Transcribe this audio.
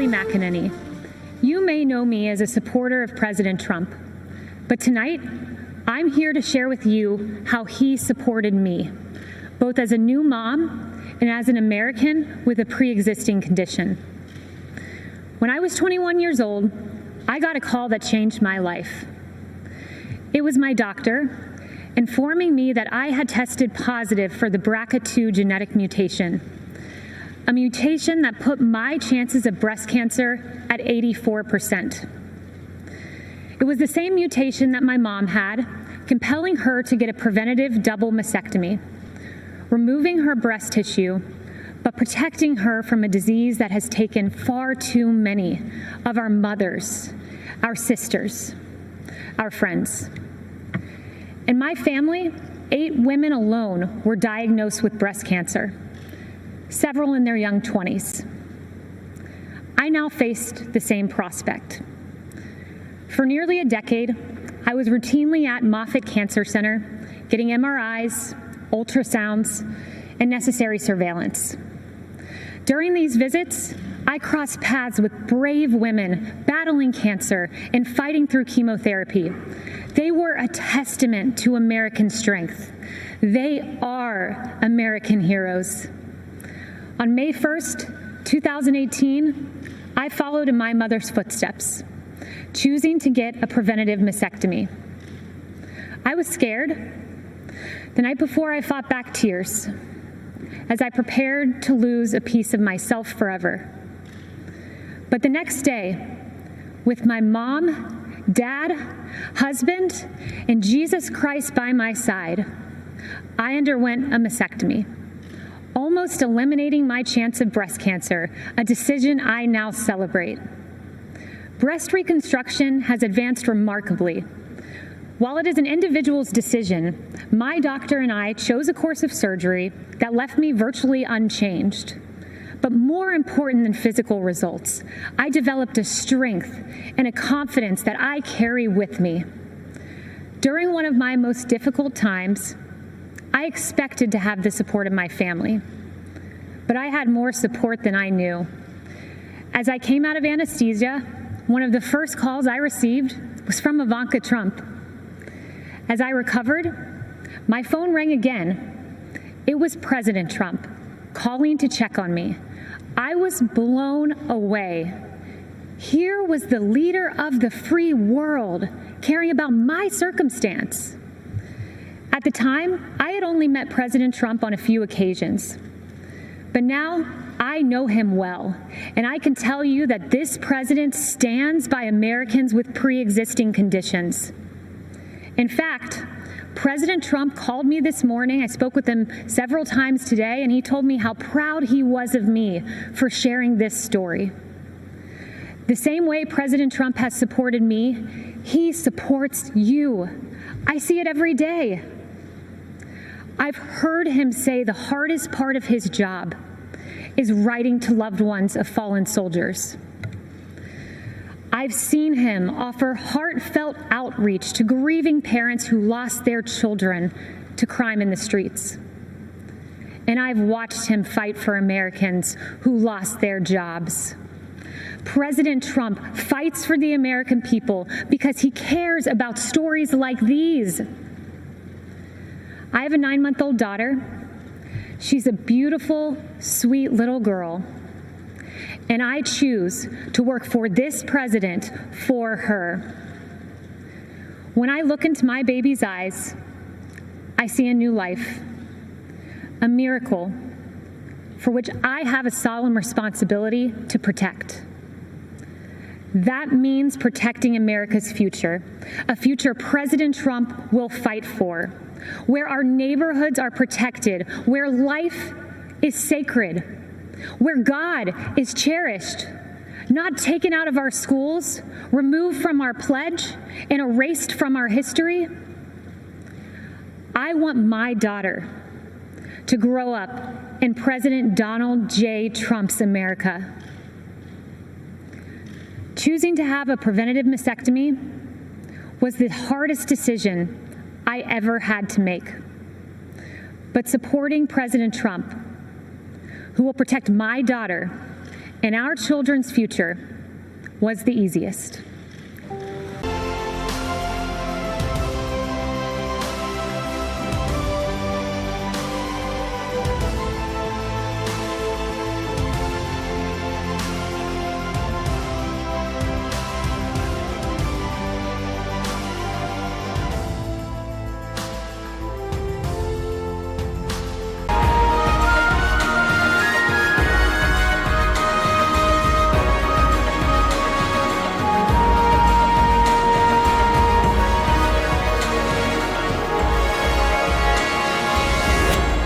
Kayleigh McEnany. You may know me as a supporter of President Trump, but tonight I'm here to share with you how he supported me, both as a new mom and as an American with a pre-existing condition. When I was 21 years old, I got a call that changed my life. It was my doctor informing me that I had tested positive for the BRCA2 genetic mutation, a mutation that put my chances of breast cancer at 84%. It was the same mutation that my mom had, compelling her to get a preventative double mastectomy, removing her breast tissue, but protecting her from a disease that has taken far too many of our mothers, our sisters, our friends. In my family, 8 women alone were diagnosed with breast cancer, several in their young 20s. I now faced the same prospect. For nearly a decade, I was routinely at Moffitt Cancer Center, getting MRIs, ultrasounds, and necessary surveillance. During these visits, I crossed paths with brave women battling cancer and fighting through chemotherapy. They were a testament to American strength. They are American heroes. On May 1st, 2018, I followed in my mother's footsteps, choosing to get a preventative mastectomy. I was scared. The night before, I fought back tears as I prepared to lose a piece of myself forever. But the next day, with my mom, dad, husband, and Jesus Christ by my side, I underwent a mastectomy, almost eliminating my chance of breast cancer, a decision I now celebrate. Breast reconstruction has advanced remarkably. While it is an individual's decision, my doctor and I chose a course of surgery that left me virtually unchanged. But more important than physical results, I developed a strength and a confidence that I carry with me. During one of my most difficult times, I expected to have the support of my family, but I had more support than I knew. As I came out of anesthesia, one of the first calls I received was from Ivanka Trump. As I recovered, my phone rang again. It was President Trump calling to check on me. I was blown away. Here was the leader of the free world caring about my circumstance. At the time, I had only met President Trump on a few occasions. But now I know him well, and I can tell you that this president stands by Americans with pre-existing conditions. In fact, President Trump called me this morning. I spoke with him several times today, and he told me how proud he was of me for sharing this story. The same way President Trump has supported me, he supports you. I see it every day. I've heard him say the hardest part of his job is writing to loved ones of fallen soldiers. I've seen him offer heartfelt outreach to grieving parents who lost their children to crime in the streets. And I've watched him fight for Americans who lost their jobs. President Trump fights for the American people because he cares about stories like these. I have a 9-month-old daughter. She's a beautiful, sweet little girl. And I choose to work for this president for her. When I look into my baby's eyes, I see a new life, a miracle for which I have a solemn responsibility to protect. That means protecting America's future, a future President Trump will fight for, where our neighborhoods are protected, where life is sacred, where God is cherished, not taken out of our schools, removed from our pledge, and erased from our history. I want my daughter to grow up in President Donald J. Trump's America. Choosing to have a preventative mastectomy was the hardest decision I ever had to make. But supporting President Trump, who will protect my daughter and our children's future was the easiest.